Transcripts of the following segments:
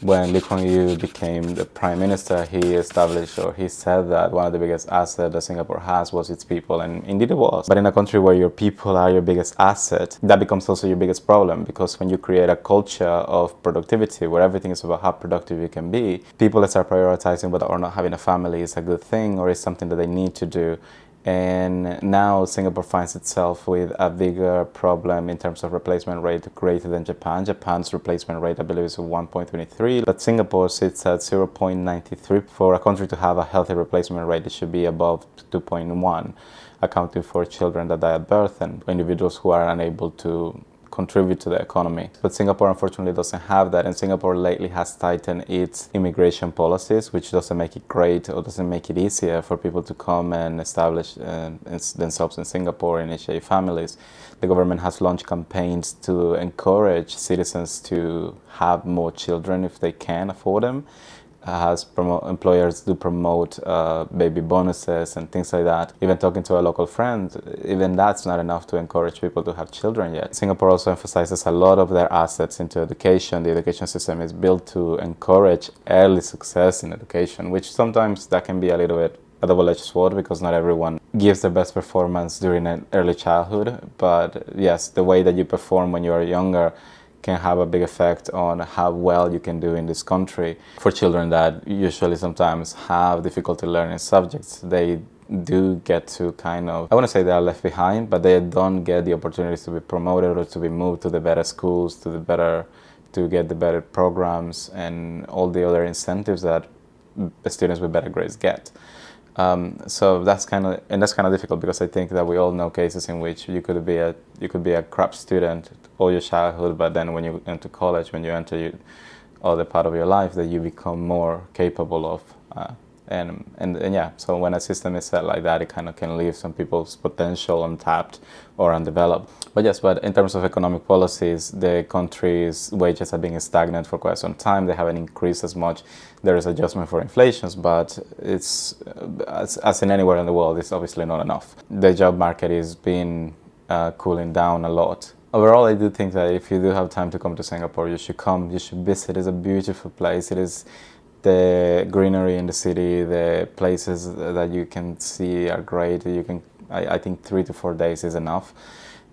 when Lee Kuan Yew became the prime minister, he established, or he said that one of the biggest assets that Singapore has was its people, and indeed it was. But in a country where your people are your biggest asset, that becomes also your biggest problem, because when you create a culture of productivity where everything is about how productive you can be, people start prioritizing whether or not having a family is a good thing or is something that they need to do. And now Singapore finds itself with a bigger problem in terms of replacement rate greater than Japan. Japan's replacement rate, I believe, is 1.23, but Singapore sits at 0.93. For a country to have a healthy replacement rate, it should be above 2.1, accounting for children that die at birth and individuals who are unable to contribute to the economy. But Singapore unfortunately doesn't have that, and Singapore lately has tightened its immigration policies, which doesn't make it great or doesn't make it easier for people to come and establish themselves in Singapore and initiate families. The government has launched campaigns to encourage citizens to have more children if they can afford them. Employers do promote baby bonuses and things like that. Even talking to a local friend, even that's not enough to encourage people to have children yet. Singapore also emphasizes a lot of their assets into education. The education system is built to encourage early success in education, which sometimes that can be a little bit a double-edged sword, because not everyone gives their best performance during an early childhood. But yes, the way that you perform when you are younger can have a big effect on how well you can do in this country. For children that usually sometimes have difficulty learning subjects, they do get to kind of, I want to say they are left behind, but they don't get the opportunities to be promoted or to be moved to the better schools, to get the better programs and all the other incentives that students with better grades get. So that's kind of difficult, because I think that we all know cases in which you could be a crap student all your childhood, but then when you enter college, when you enter other part of your life, that you become more capable of. And yeah, so when a system is set like that, it kind of can leave some people's potential untapped or undeveloped. But in terms of economic policies, the country's wages have been stagnant for quite some time. They haven't increased as much. There is adjustment for inflations, but it's as in anywhere in the world, it's obviously not enough. The job market is been cooling down a lot. Overall, I do think that if you do have time to come to Singapore, you should come. You should visit. It's a beautiful place. It is. The greenery in the city, the places that you can see are great. I think 3 to 4 days is enough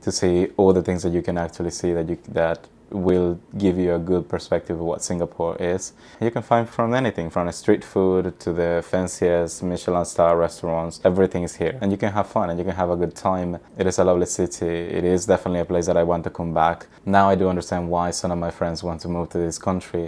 to see all the things that you can actually see that will give you a good perspective of what Singapore is. You can find from anything, from the street food to the fanciest Michelin star restaurants. Everything is here, and you can have fun and you can have a good time. It is a lovely city. It is definitely a place that I want to come back. Now I do understand why some of my friends want to move to this country.